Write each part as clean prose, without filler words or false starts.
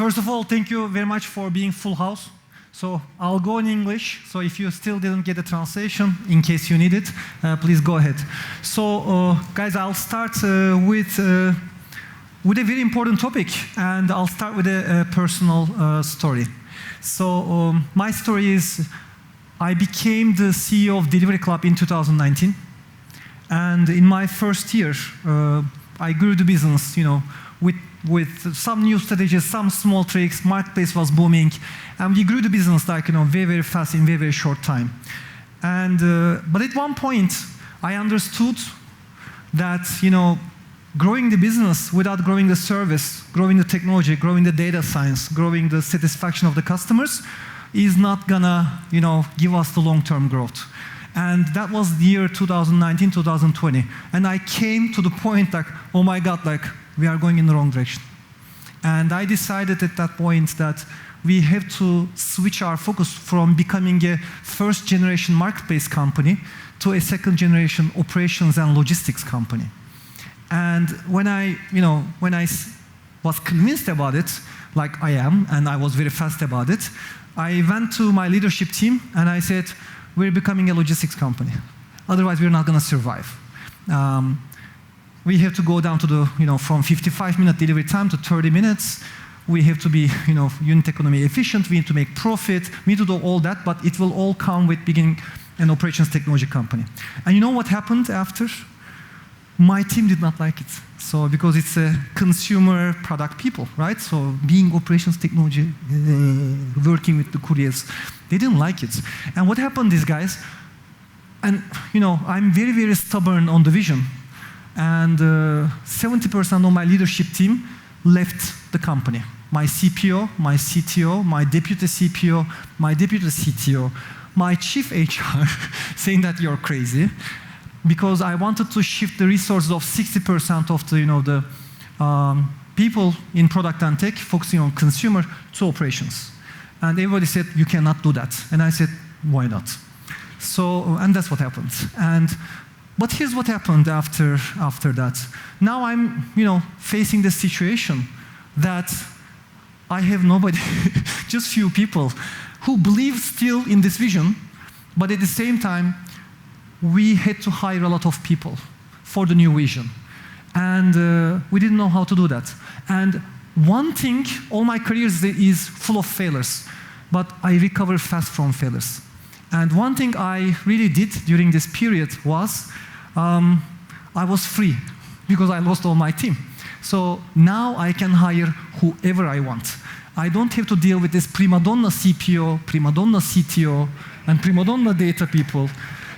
First of all, thank you very much for being full house. So I'll go in English. So if you still didn't get the translation, in case you need it, please go ahead. So guys, I'll start with a very important topic, and I'll start with a personal story. So my story is, I became the CEO of Delivery Club in 2019, and in my first year, I grew the business, with some new strategies, some small tricks. Marketplace was booming, and we grew the business like very, very fast in very, very short time. And but at one point, I understood that growing the business without growing the service, growing the technology, growing the data science, growing the satisfaction of the customers is not gonna give us the long-term growth. And that was the year 2019, 2020. And I came to the point like, oh my God, like we are going in the wrong direction. And I decided at that point that we have to switch our focus from becoming a first-generation marketplace company to a second-generation operations and logistics company. And when I was convinced about it, like I am, and I was very fast about it, I went to my leadership team and I said, we're becoming a logistics company. Otherwise, we're not going to survive. We have to go down to the, from 55-minute delivery time to 30 minutes. We have to be, unit economy efficient. We need to make profit. We need to do all that, but it will all come with being an operations technology company. And you know what happened after? My team did not like it. So because it's a consumer product people, right? So being operations technology, working with the couriers, they didn't like it. And what happened is, guys, and I'm very, very stubborn on the vision. And 70% of my leadership team left the company. My CPO, my CTO, my deputy CPO, my deputy CTO, my chief HR saying that you're crazy, because I wanted to shift the resources of 60% of the people in product and tech focusing on consumer to operations. And everybody said, you cannot do that. And I said, why not? So, and that's what happened. But here's what happened after that. Now I'm, facing the situation that I have nobody, just few people who believe still in this vision, but at the same time, we had to hire a lot of people for the new vision. And we didn't know how to do that. And one thing, all my career is full of failures, but I recover fast from failures. And one thing I really did during this period was, I was free because I lost all my team. So now I can hire whoever I want. I don't have to deal with this prima donna CPO, prima donna CTO, and prima donna data people.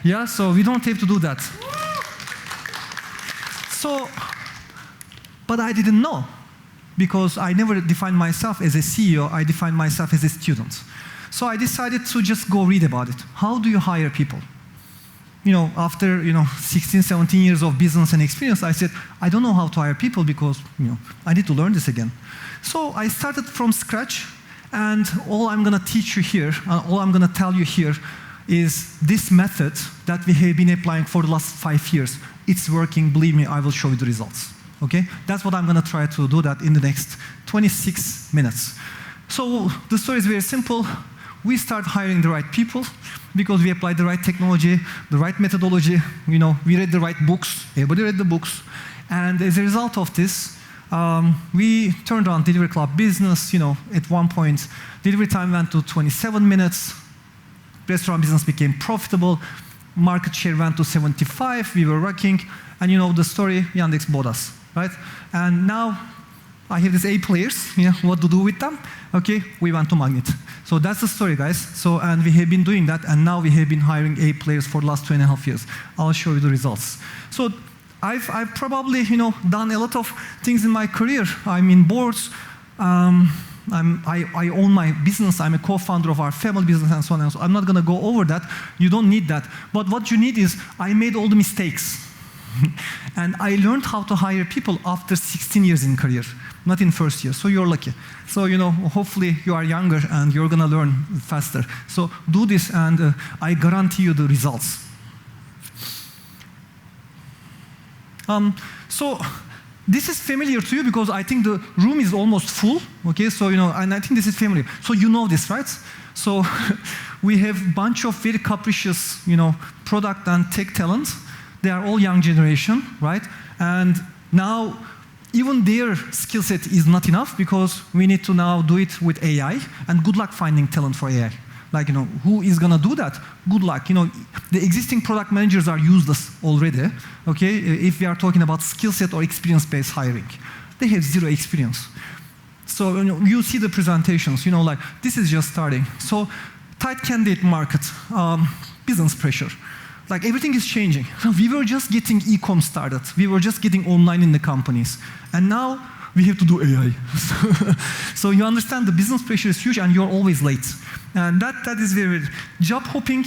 Yeah, so we don't have to do that. So, but I didn't know, because I never defined myself as a CEO, I defined myself as a student. So I decided to just go read about it. How do you hire people? After 16, 17 years of business and experience, I said, I don't know how to hire people because I need to learn this again. So I started from scratch, and all I'm going to teach you here, all I'm going to tell you here is this method that we have been applying for the last 5 years. It's working, believe me, I will show you the results. Okay? That's what I'm going to try to do that in the next 26 minutes. So the story is very simple. We start hiring the right people because we applied the right technology, the right methodology. We read the right books. Everybody read the books. And as a result of this, we turned on Delivery Club business. At one point, delivery time went to 27 minutes. Restaurant business became profitable. Market share went to 75. We were rocking. And the story, Yandex bought us, right? And now I have these A-players. What to do with them? Okay, we went to Magnet. So that's the story, guys. So, and we have been doing that, and now we have been hiring A-players for the last 2.5 years. I'll show you the results. So I've probably, done a lot of things in my career. I'm in boards. I own my business. I'm a co-founder of our family business and so on and so on. I'm not going to go over that. You don't need that. But what you need is, I made all the mistakes. And I learned how to hire people after 16 years in career, not in first year. So you're lucky. So, hopefully you are younger and you're going to learn faster. So do this, and I guarantee you the results. So this is familiar to you because I think the room is almost full, okay? So, and I think this is familiar. So you know this, right? So we have a bunch of very capricious, product and tech talent. They are all young generation, right? And now, even their skill set is not enough because we need to now do it with AI, and good luck finding talent for AI. Like, who is gonna do that? Good luck. The existing product managers are useless already, okay? If we are talking about skill set or experience-based hiring. They have zero experience. So, you see the presentations, like, this is just starting. So, tight candidate market, business pressure. Like, everything is changing. We were just getting e-com started. We were just getting online in the companies. And now, we have to do AI. So you understand the business pressure is huge and you're always late. And that is very, very job hopping.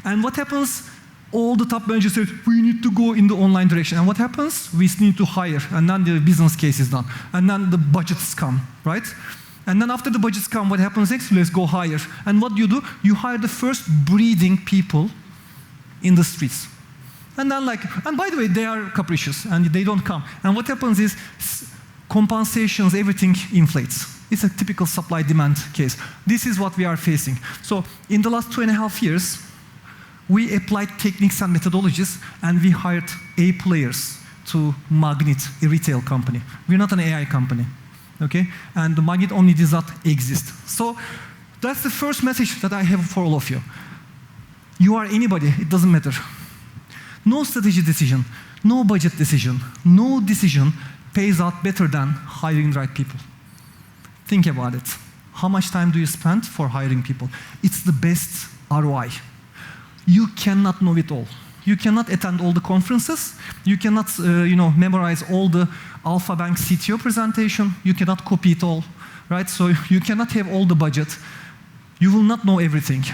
And what happens? All the top managers say, we need to go in the online direction. And what happens? We need to hire. And then the business case is done. And then the budgets come, right? And then after the budgets come, what happens next? Let's go hire. And what do? You hire the first breeding people in the streets. And then and by the way, they are capricious and they don't come. And what happens is, compensations, everything inflates. It's a typical supply-demand case. This is what we are facing. So in the last 2.5 years, we applied techniques and methodologies, and we hired A-players to Magnet, a retail company. We're not an AI company, okay? And the Magnet OMNI does not exist. So that's the first message that I have for all of you. You are anybody, it doesn't matter. No strategy decision, no budget decision, no decision pays out better than hiring the right people. Think about it. How much time do you spend for hiring people? It's the best ROI. You cannot know it all. You cannot attend all the conferences. You cannot, memorize all the Alpha Bank CTO presentation. You cannot copy it all, right? So you cannot have all the budget. You will not know everything.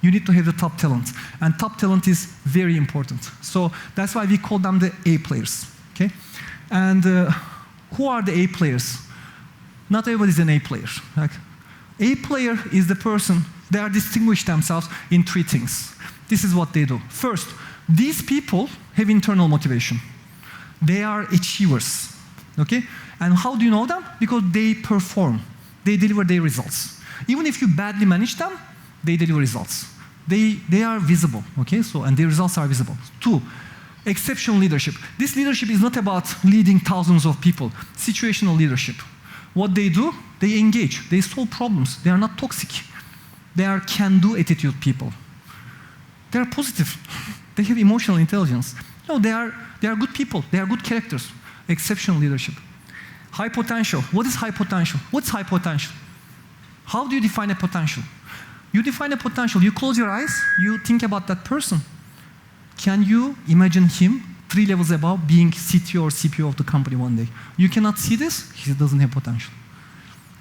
You need to have the top talent. And top talent is very important. So that's why we call them the A players, okay? And who are the A players? Not everybody is an A player. Like, A player is the person, they are distinguished themselves in 3 things. This is what they do. First, these people have internal motivation. They are achievers, okay? And how do you know them? Because they perform. They deliver their results. Even if you badly manage them, they deliver results. They are visible, okay? So, and their results are visible. 2, exceptional leadership. This leadership is not about leading thousands of people. Situational leadership. What they do, they engage. They solve problems. They are not toxic. They are can-do attitude people. They are positive. They have emotional intelligence. No, they are good people. They are good characters. Exceptional leadership. High potential. What is high potential? What's high potential? How do you define a potential? You define a potential. You close your eyes. You think about that person. Can you imagine him 3 levels above being CTO or CPO of the company one day? You cannot see this. He doesn't have potential.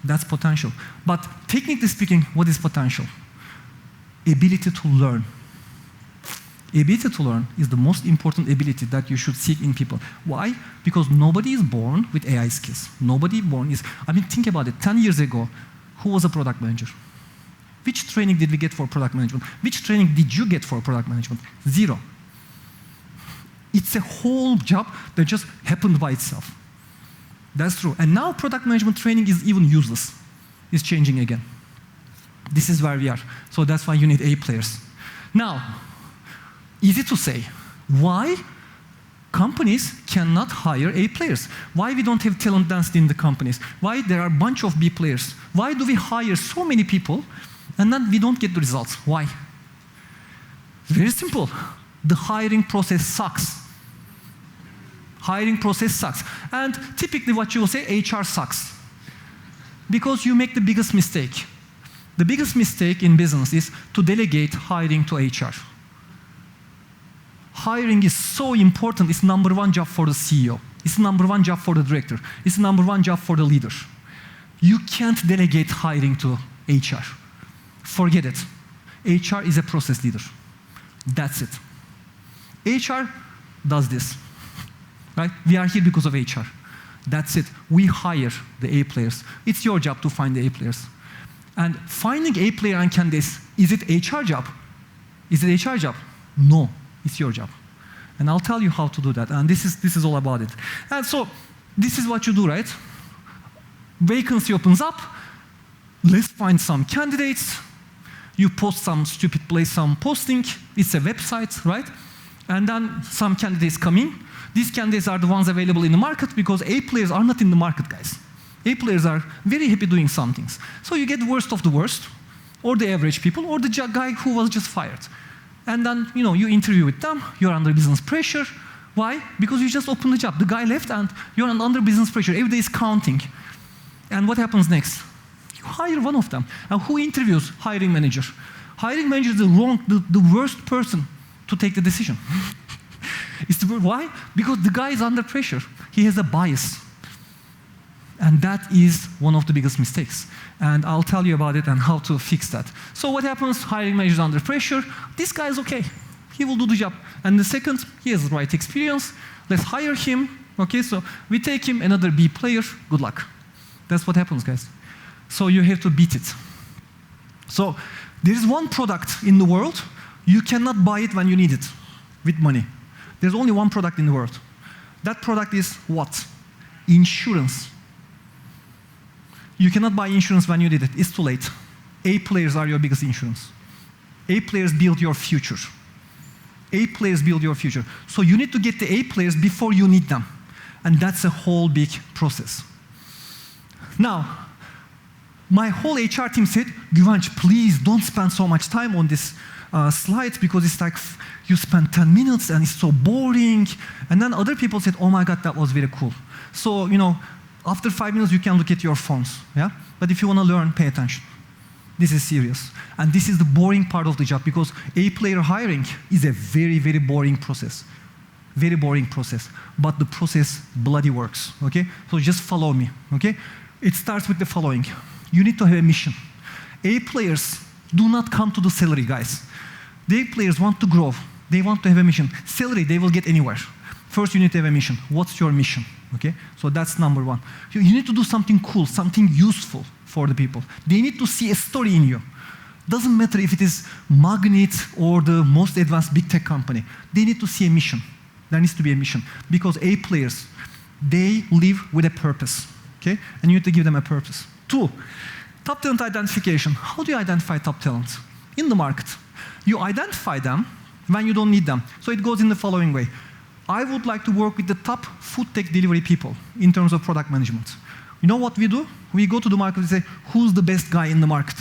That's potential. But technically speaking, what is potential? Ability to learn. Ability to learn is the most important ability that you should seek in people. Why? Because nobody is born with AI skills. Nobody born is, think about it. 10 years ago, who was a product manager? Which training did we get for product management? Which training did you get for product management? 0. It's a whole job that just happened by itself. That's true. And now product management training is even useless. It's changing again. This is where we are. So that's why you need A players. Now, easy to say. Why companies cannot hire A players? Why we don't have talent density in the companies? Why there are a bunch of B players? Why do we hire so many people and then we don't get the results? Why? Very simple. The hiring process sucks. Hiring process sucks. And typically what you will say, HR sucks. Because you make the biggest mistake. The biggest mistake in business is to delegate hiring to HR. Hiring is so important. It's number 1 job for the CEO. It's number 1 job for the director. It's number 1 job for the leader. You can't delegate hiring to HR. Forget it. HR is a process leader. That's it. HR does this. Right? We are here because of HR. That's it. We hire the A players. It's your job to find the A players. And finding A player and candidates, is it HR job? Is it HR job? No, it's your job. And I'll tell you how to do that. And this is all about it. And so this is what you do, right? Vacancy opens up. Let's find some candidates. You post some stupid place, some posting. It's a website, right? And then some candidates come in. These candidates are the ones available in the market because A players are not in the market, guys. A players are very happy doing some things. So you get the worst of the worst, or the average people, or the guy who was just fired. And then, you interview with them. You're under business pressure. Why? Because you just opened the job. The guy left and you're under business pressure. Every day is counting. And what happens next? You hire one of them. And who interviews? Hiring manager. Hiring manager is the worst person to take the decision. Why? Because the guy is under pressure. He has a bias. And that is one of the biggest mistakes. And I'll tell you about it and how to fix that. So what happens? Hiring manager is under pressure. This guy is okay. He will do the job. And the second, he has the right experience. Let's hire him. Okay, so we take him, another B player. Good luck. That's what happens, guys. So you have to beat it. So there is one product in the world. You cannot buy it when you need it with money. There's only one product in the world. That product is what? Insurance. You cannot buy insurance when you need it. It's too late. A players are your biggest insurance. A players build your future. A players build your future. So you need to get the A players before you need them. And that's a whole big process. Now, my whole HR team said, Guvenc, please don't spend so much time on this slides because it's like you spend 10 minutes and it's so boring. And then other people said, oh my God, that was very cool. So, after 5 minutes, you can look at your phones, yeah? But if you want to learn, pay attention. This is serious. And this is the boring part of the job because A player hiring is a very, very boring process. Very boring process. But the process bloody works, okay? So just follow me, okay? It starts with the following. You need to have a mission. A players do not come to the salary, guys. The A players want to grow. They want to have a mission. Salary, they will get anywhere. First, you need to have a mission. What's your mission? Okay, so that's number one. You need to do something cool, something useful for the people. They need to see a story in you. Doesn't matter if it is Magnet or the most advanced big tech company. They need to see a mission. There needs to be a mission. Because A players, they live with a purpose. Okay, and you need to give them a purpose. 2, top talent identification. How do you identify top talent? In the market. You identify them when you don't need them. So it goes in the following way. I would like to work with the top food tech delivery people in terms of product management. You know what we do? We go to the market and say, who's the best guy in the market?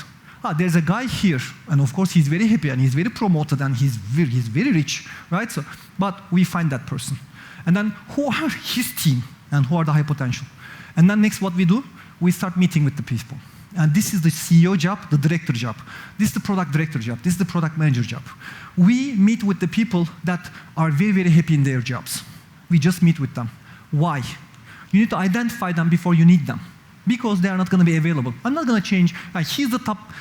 There's a guy here, and of course he's very happy and he's very promoted and he's very rich, right? So, but we find that person. And then who are his team and who are the high potential? And then next what we do, we start meeting with the people. And this is the CEO job, the director job. This is the product director job. This is the product manager job. We meet with the people that are very, very happy in their jobs. We just meet with them. Why? You need to identify them before you need them. Because they are not going to be available. I'm not going to change. He's the top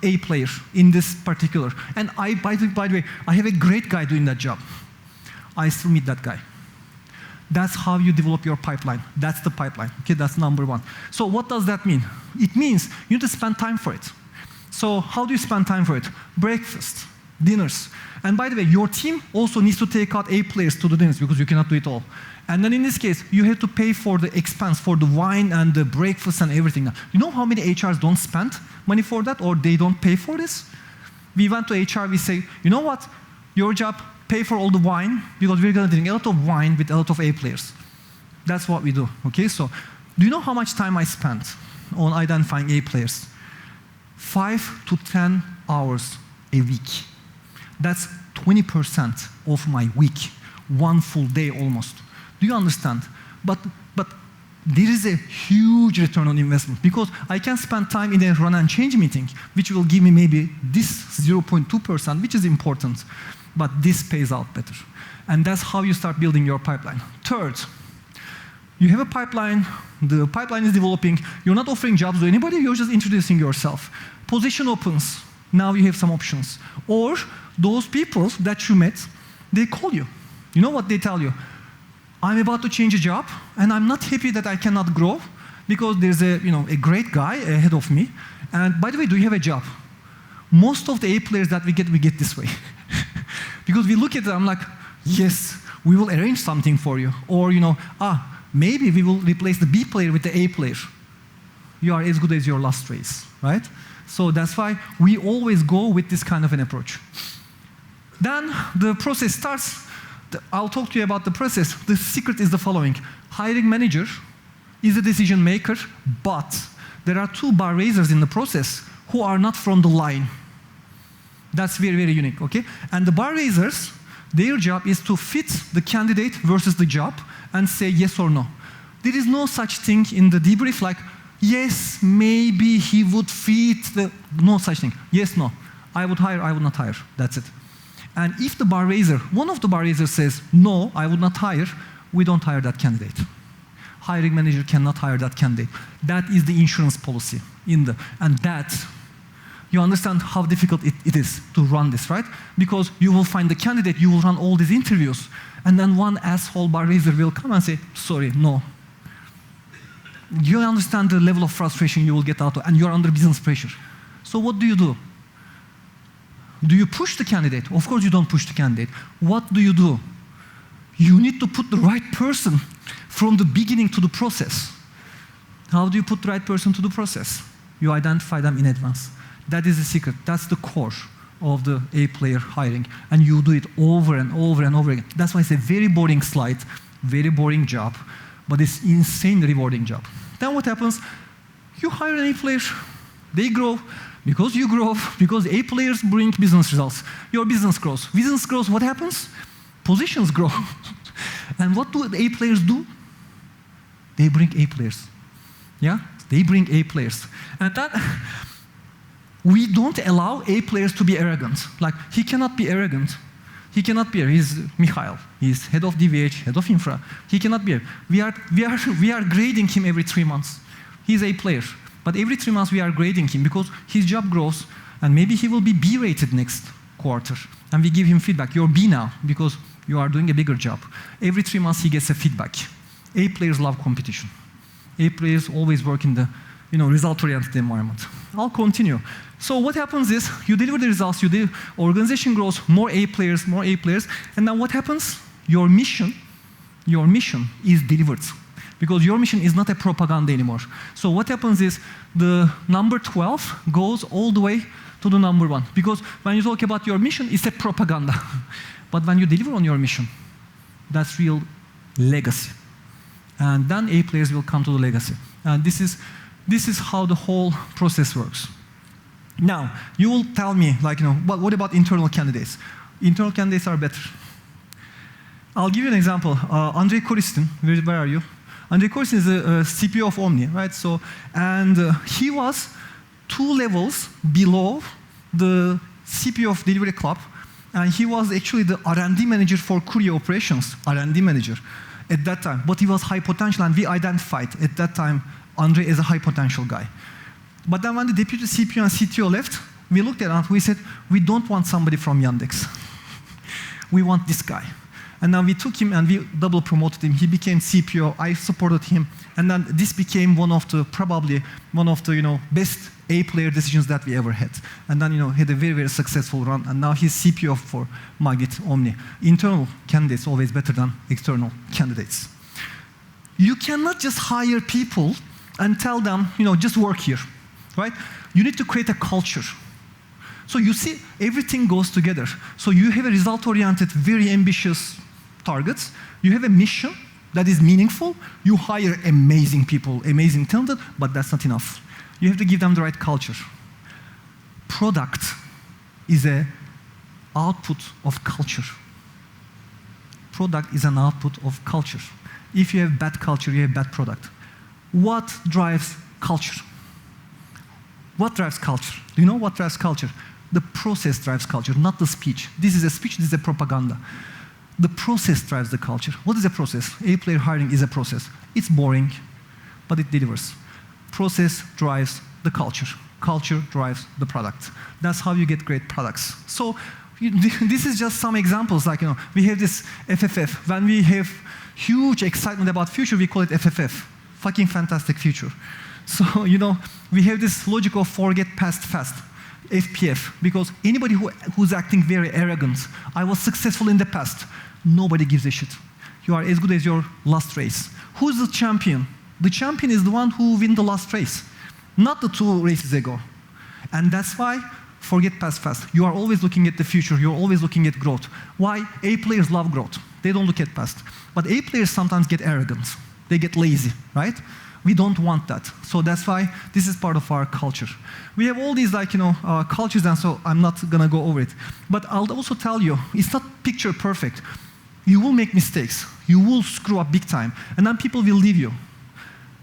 A player in this particular. And by the way, I have a great guy doing that job. I still meet that guy. That's how you develop your pipeline. That's the pipeline. Okay, that's number one. So what does that mean? It means you need to spend time for it. So how do you spend time for it? Breakfast, dinners. And by the way, your team also needs to take out A players to the dinners because you cannot do it all. And then in this case, you have to pay for the expense, for the wine and the breakfast and everything. You know how many HRs don't spend money for that or they don't pay for this? We went to HR, we say, you know what? Your job, pay for all the wine because we're going to drink a lot of wine with a lot of A players. That's what we do, okay? So do you know how much time I spent on identifying A players? 5 to 10 hours a week. That's 20% of my week, one full day almost. Do you understand? But there is a huge return on investment because I can spend time in a run and change meeting, which will give me maybe this 0.2%, which is important, but this pays out better. And that's how you start building your pipeline. Third, you have a pipeline, the pipeline is developing, you're not offering jobs to anybody, you're just introducing yourself. Position opens, now you have some options. Or those people that you met, they call you. You know what they tell you? I'm about to change a job, and I'm not happy that I cannot grow because there's a great guy ahead of me. And by the way, do you have a job? Most of the A players that we get this way. Because we look at them like, yes, we will arrange something for you. Or, maybe we will replace the B player with the A player. You are as good as your last race, right? So that's why we always go with this kind of an approach. Then the process starts. I'll talk to you about the process. The secret is the following. Hiring manager is a decision maker, but there are two bar raisers in the process who are not from the line. That's very, very unique, okay? And the bar raisers, their job is to fit the candidate versus the job and say yes or no. There is no such thing in the debrief like, yes, maybe he would fit the, no such thing. Yes, no. I would hire, I would not hire. That's it. And if the bar raiser, one of the bar raisers says, no, I would not hire, we don't hire that candidate. Hiring manager cannot hire that candidate. That is the insurance policy and that, you understand how difficult it is to run this, right? Because you will find the candidate, you will run all these interviews, and then one asshole bar raiser will come and say, sorry, no. You understand the level of frustration you will get out of, and you're under business pressure. So what do? Do you push the candidate? Of course you don't push the candidate. What do? You need to put the right person from the beginning to the process. How do you put the right person to the process? You identify them in advance. That is the secret. That's the core of the A-player hiring. And you do it over and over and over again. That's why it's a very boring slide, very boring job, but it's insanely rewarding job. Then what happens? You hire an A-player, they grow, because you grow, because A-players bring business results. Your business grows. Business grows, what happens? Positions grow. And what do A-players do? They bring A-players. Yeah? They bring A-players. And that, we don't allow A-players to be arrogant. Like, he cannot be arrogant. He cannot be. He's Mikhail. He's head of DVH, head of infra. He cannot be. We are grading him every 3 months. He's a player. But every 3 months we are grading him because his job grows and maybe he will be B-rated next quarter. And we give him feedback. You're B now because you are doing a bigger job. Every 3 months he gets a feedback. A players love competition. A players always work in the result-oriented environment. I'll continue. So what happens is you deliver the results, organization grows, more A players, and then what happens? Your mission is delivered. Because your mission is not a propaganda anymore. So what happens is the number 12 goes all the way to the number 1. Because when you talk about your mission, it's a propaganda. But when you deliver on your mission, that's real legacy. And then A players will come to the legacy. And this is how the whole process works. Now, you will tell me, what about internal candidates? Internal candidates are better. I'll give you an example. Andrei Koristin, where are you? Andrei Koristin is a CPO of OMNI, right? So, and he was 2 levels below the CPO of Delivery Club, and he was actually the R&D manager for courier operations, R&D manager at that time. But he was high potential, and we identified at that time Andrei as a high potential guy. But then when the deputy CPO and CTO left, we looked at it and we said, we don't want somebody from Yandex. We want this guy. And then we took him and we double promoted him. He became CPO, I supported him. And then this became probably one of the best A-player decisions that we ever had. And then had a very, very successful run. And now he's CPO for Magnet OMNI. Internal candidates always better than external candidates. You cannot just hire people and tell them, just work here, right? You need to create a culture. So you see, everything goes together. So you have a result-oriented, very ambitious targets. You have a mission that is meaningful. You hire amazing people, amazing talented, but that's not enough. You have to give them the right culture. Product is an output of culture. Product is an output of culture. If you have bad culture, you have bad product. What drives culture? What drives culture? Do you know what drives culture? The process drives culture, not the speech. This is a speech, this is a propaganda. The process drives the culture. What is a process? A-player hiring is a process. It's boring, but it delivers. Process drives the culture. Culture drives the product. That's how you get great products. So this is just some examples. We have this FFF. When we have huge excitement about future, we call it FFF. Fucking fantastic future. So, we have this logic of forget past fast. FPF, because anybody who's acting very arrogant, I was successful in the past. Nobody gives a shit. You are as good as your last race. Who's the champion? The champion is the one who wins the last race, not the 2 races ago. And that's why, forget past fast. You are always looking at the future. You're always looking at growth. Why? A players love growth. They don't look at past. But A players sometimes get arrogant. They get lazy, right? We don't want that. So that's why this is part of our culture. We have all these cultures, and so I'm not gonna go over it. But I'll also tell you, it's not picture perfect. You will make mistakes. You will screw up big time. And then people will leave you.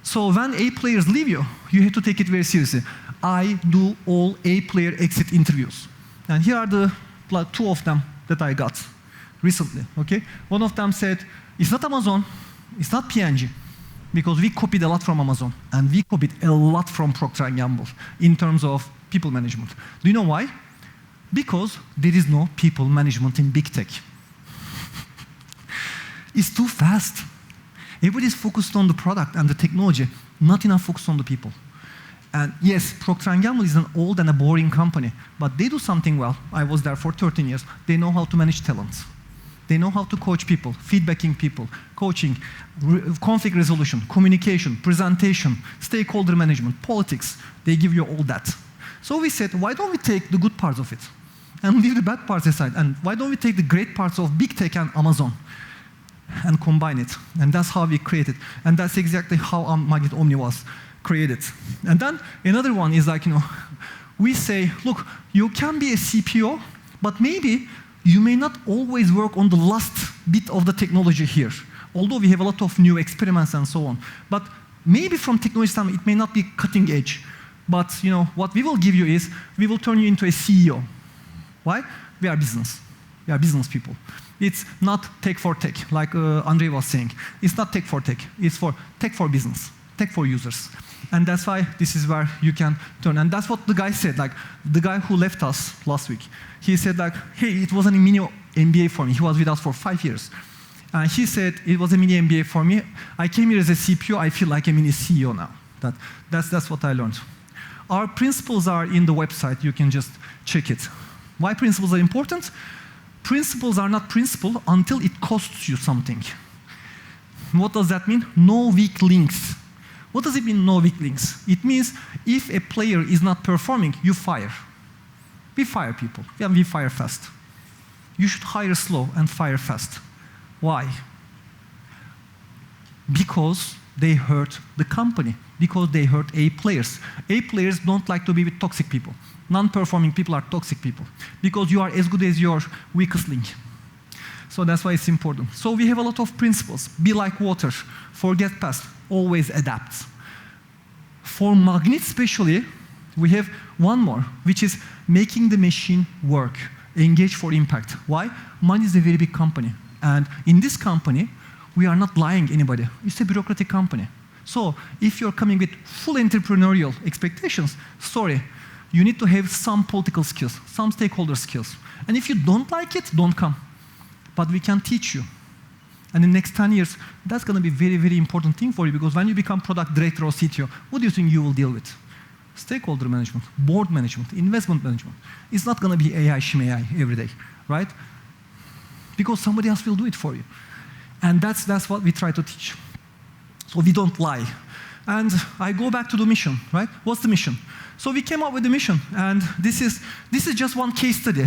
So when A players leave you, you have to take it very seriously. I do all A player exit interviews. And here are the 2 of them that I got recently, okay? One of them said, it's not Amazon, it's not P&G, because we copied a lot from Amazon, and we copied a lot from Procter & Gamble in terms of people management. Do you know why? Because there is no people management in big tech. It's too fast. Everybody's focused on the product and the technology, not enough focus on the people. And yes, Procter & Gamble is an old and a boring company, but they do something well. I was there for 13 years. They know how to manage talents. They know how to coach people, feedbacking people, coaching, conflict resolution, communication, presentation, stakeholder management, politics. They give you all that. So we said, why don't we take the good parts of it and leave the bad parts aside? And why don't we take the great parts of big tech and Amazon and combine it? And that's how we created. And that's exactly how Magnet OMNI was created. And then another one is we say, look, you can be a CPO, but maybe you may not always work on the last bit of the technology here, although we have a lot of new experiments and so on. But maybe from technology standpoint, it may not be cutting edge. But what we will give you is, we will turn you into a CEO. Why? We are business. We are business people. It's not tech for tech, like Andre was saying. It's not tech for tech. It's for tech for business, tech for users. And that's why this is where you can turn. And that's what the guy said, the guy who left us last week. He said hey, it was a mini MBA for me. He was with us for 5 years. And he said, it was a mini MBA for me. I came here as a CPO. I feel like a mini CEO now. That's what I learned. Our principles are in the website. You can just check it. Why principles are important? Principles are not principle until it costs you something. What does that mean? No weak links. What does it mean, no weak links? It means if a player is not performing, you fire. We fire people. Yeah, we fire fast. You should hire slow and fire fast. Why? Because they hurt the company. Because they hurt A players. A players don't like to be with toxic people. Non-performing people are toxic people. Because you are as good as your weakest link. So that's why it's important. So we have a lot of principles. Be like water. Forget past. Always adapt. For Magnet especially, we have one more, which is making the machine work. Engage for impact. Why? Money is a very big company. And in this company, we are not lying anybody. It's a bureaucratic company. So if you're coming with full entrepreneurial expectations, sorry, you need to have some political skills, some stakeholder skills. And if you don't like it, don't come. But we can teach you. And in the next 10 years, that's going to be a very, very important thing for you, because when you become product director or CTO, what do you think you will deal with? Stakeholder management, board management, investment management. It's not going to be AI, shmai every day, right? Because somebody else will do it for you. And that's what we try to teach. So we don't lie. And I go back to the mission, right? What's the mission? So we came up with the mission, and this is just one case study.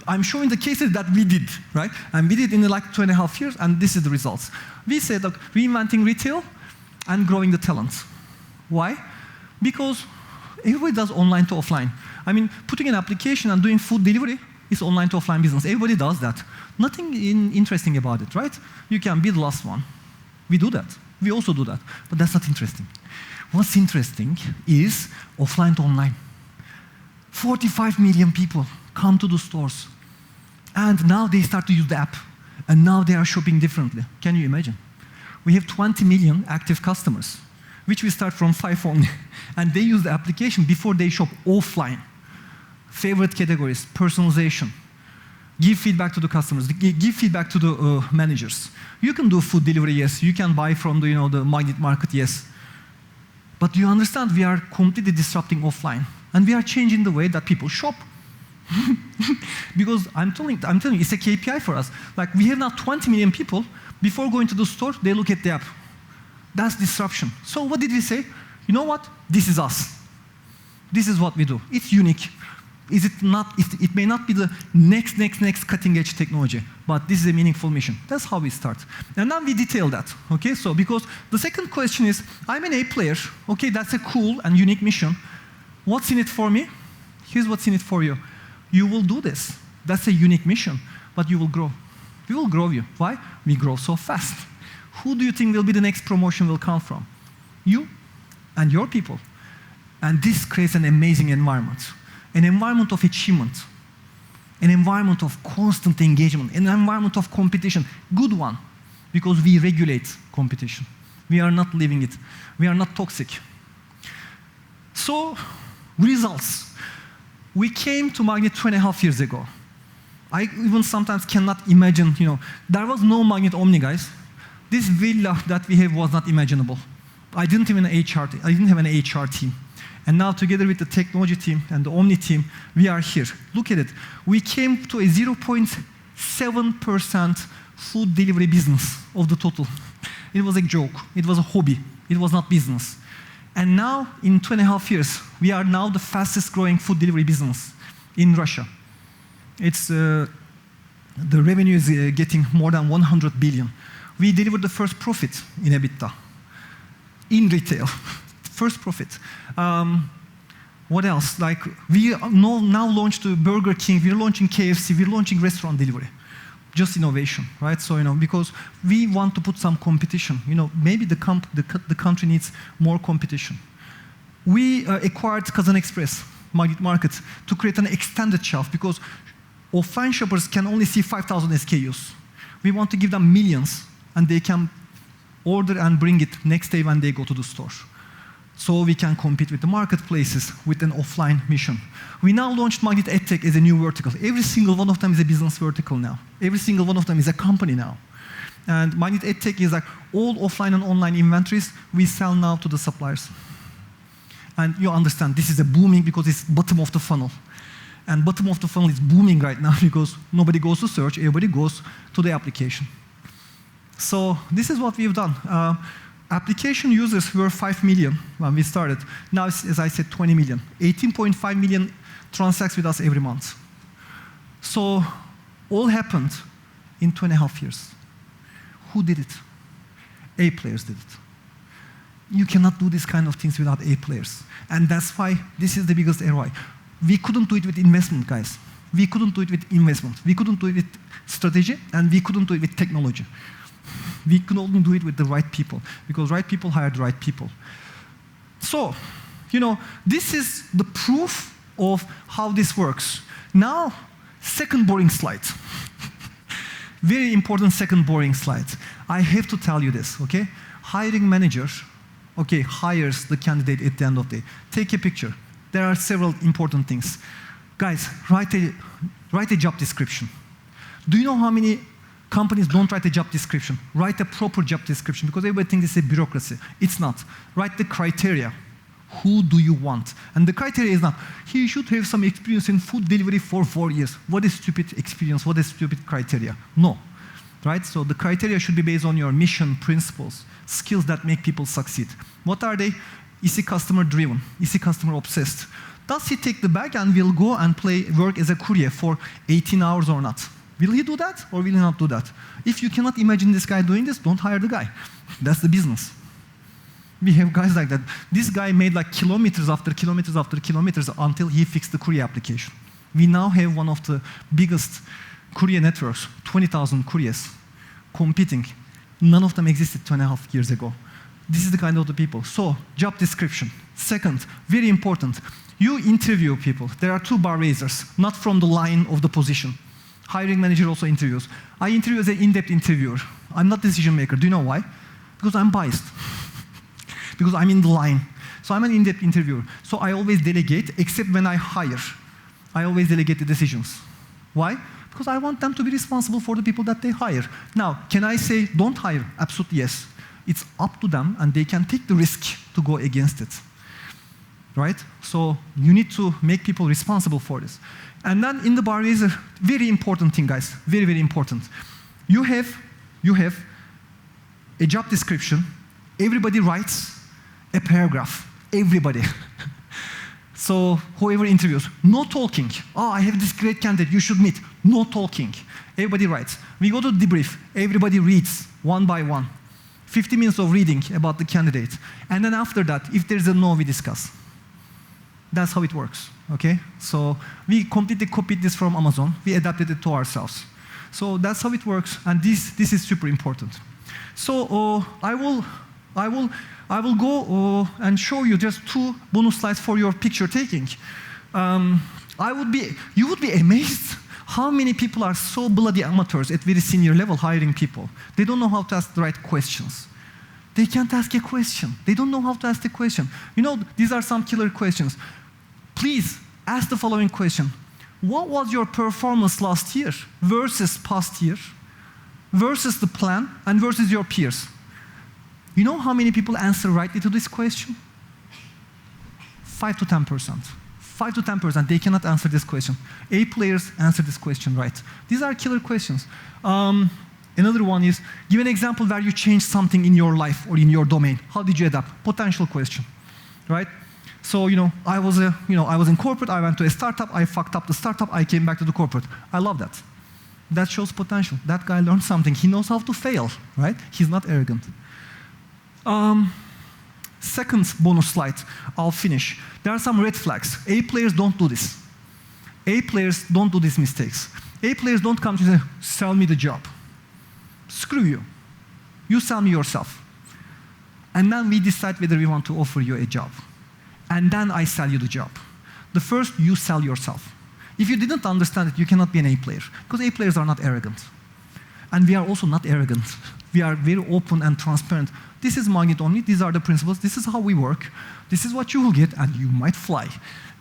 I'm showing the cases that we did, right? And we did in 2.5 years, and this is the results. We said, reinventing retail and growing the talents. Why? Because everybody does online to offline. I mean, putting an application and doing food delivery is online to offline business. Everybody does that. Nothing interesting about it, right? You can be the last one. We do that. We also do that. But that's not interesting. What's interesting is offline to online. 45 million people come to the stores. And now they start to use the app. And now they are shopping differently. Can you imagine? We have 20 million active customers, which we start from 5 only. And they use the application before they shop offline. Favorite categories, personalization. Give feedback to the customers. Give feedback to the managers. You can do food delivery, yes. You can buy from the Magnet market, yes. But do you understand? We are completely disrupting offline. And we are changing the way that people shop. Because I'm telling you, it's a KPI for us. Like, we have now 20 million people. Before going to the store, they look at the app. That's disruption. So what did we say? You know what? This is us. This is what we do. It's unique. Is it not? It may not be the next cutting edge technology, but this is a meaningful mission. That's how we start. And now we detail that, okay? So, because the second question is, I'm an A player, okay, that's a cool and unique mission. What's in it for me? Here's what's in it for you. You will do this. That's a unique mission, but you will grow. We will grow you. Why? We grow so fast. Who do you think will be the next promotion will come from? You and your people. And this creates an amazing environment. An environment of achievement, an environment of constant engagement, an environment of competition, good one, because we regulate competition. We are not living it. We are not toxic. So, results. We came to Magnet 2.5 years ago. I even sometimes cannot imagine, there was no Magnet OMNI, guys. This villa that we have was not imaginable. I didn't have an HR team. And now, together with the technology team and the OMNI team, we are here. Look at it. We came to a 0.7% food delivery business of the total. It was a joke. It was a hobby. It was not business. And now, in 2.5 years, we are now the fastest growing food delivery business in Russia. The revenue is getting more than 100 billion. We delivered the first profit in EBITDA, in retail. First profit. What else? Like, we now launched Burger King, we're launching KFC, we're launching restaurant delivery. Just innovation, right? So, because we want to put some competition. Maybe the country needs more competition. We acquired Kazan Express, Magnet Market, to create an extended shelf, because offline shoppers can only see 5,000 SKUs. We want to give them millions, and they can order and bring it next day when they go to the store. So we can compete with the marketplaces with an offline mission. We now launched Magnet EdTech as a new vertical. Every single one of them is a business vertical now. Every single one of them is a company now. And Magnet EdTech is like all offline and online inventories we sell now to the suppliers. And you understand, this is a booming because it's bottom of the funnel. And bottom of the funnel is booming right now because nobody goes to search, everybody goes to the application. So this is what we've done. Application users were 5 million when we started. Now, as I said, 20 million. 18.5 million transacts with us every month. So, all happened in 2.5 years. Who did it? A players did it. You cannot do these kind of things without A players. And that's why this is the biggest ROI. We couldn't do it with investment, guys. We couldn't do it with investment. We couldn't do it with strategy, and we couldn't do it with technology. We can only do it with the right people, because right people hire the right people. So, this is the proof of how this works. Now, second boring slide. Very important second boring slide. I have to tell you this, okay? Hiring manager, okay, hires the candidate at the end of the day. Take a picture. There are several important things. Guys, write a job description. Do you know how many companies don't write a job description? Write a proper job description, because everybody thinks it's a bureaucracy. It's not. Write the criteria. Who do you want? And the criteria is not, he should have some experience in food delivery for 4 years. What is stupid experience? What is stupid criteria? No. Right? So the criteria should be based on your mission, principles, skills that make people succeed. What are they? Is he customer driven? Is he customer obsessed? Does he take the bag and will go and work as a courier for 18 hours or not? Will he do that or will he not do that? If you cannot imagine this guy doing this, don't hire the guy. That's the business. We have guys like that. This guy made like kilometers after kilometers after kilometers until he fixed the courier application. We now have one of the biggest courier networks, 20,000 couriers competing. None of them existed 2.5 years ago. This is the kind of the people. So, job description. Second, very important, you interview people. There are 2 bar raisers, not from the line of the position. Hiring manager also interviews. I interview as an in-depth interviewer. I'm not decision maker. Do you know why? Because I'm biased. Because I'm in the line. So I'm an in-depth interviewer. So I always delegate, except when I hire. I always delegate the decisions. Why? Because I want them to be responsible for the people that they hire. Now, can I say don't hire? Absolutely yes. It's up to them, and they can take the risk to go against it. Right? So you need to make people responsible for this. And then in the bar is a very important thing, guys. Very, very important. You have a job description. Everybody writes a paragraph. Everybody. So whoever interviews, no talking. Oh, I have this great candidate, you should meet. No talking. Everybody writes. We go to the debrief. Everybody reads one by one. 50 minutes of reading about the candidate. And then after that, if there's a no, we discuss. That's how it works, okay? So we completely copied this from Amazon. We adapted it to ourselves. So that's how it works, and this is super important. So I will go and show you just 2 bonus slides for your picture taking. You would be amazed how many people are so bloody amateurs at very senior level hiring people. They don't know how to ask the right questions. They can't ask a question. They don't know how to ask the question. You know, these are some killer questions. Please ask the following question. What was your performance last year versus past year, versus the plan, and versus your peers? You know how many people answer rightly to this question? 5 to 10%. 5 to 10%, they cannot answer this question. A-players answer this question right. These are killer questions. Another one is, give an example where you changed something in your life or in your domain. How did you adapt? Potential question, right? So, I was in corporate, I went to a startup, I fucked up the startup, I came back to the corporate. I love that. That shows potential. That guy learned something. He knows how to fail, right? He's not arrogant. Second bonus slide, I'll finish. There are some red flags. A-players don't do this. A-players don't do these mistakes. A-players don't come to say, sell me the job. Screw you. You sell me yourself. And then we decide whether we want to offer you a job. And then I sell you the job. The first, you sell yourself. If you didn't understand it, you cannot be an A-player. Because A-players are not arrogant. And we are also not arrogant. We are very open and transparent. This is Magnet OMNI. These are the principles. This is how we work. This is what you will get, and you might fly.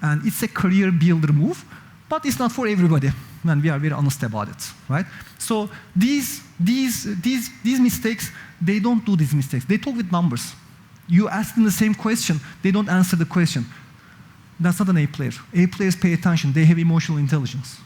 And it's a career builder move, but it's not for everybody. And we are very honest about it, right? So these mistakes, they don't do these mistakes. They talk with numbers. You ask them the same question, they don't answer the question. That's not an A-player. A-players pay attention. They have emotional intelligence.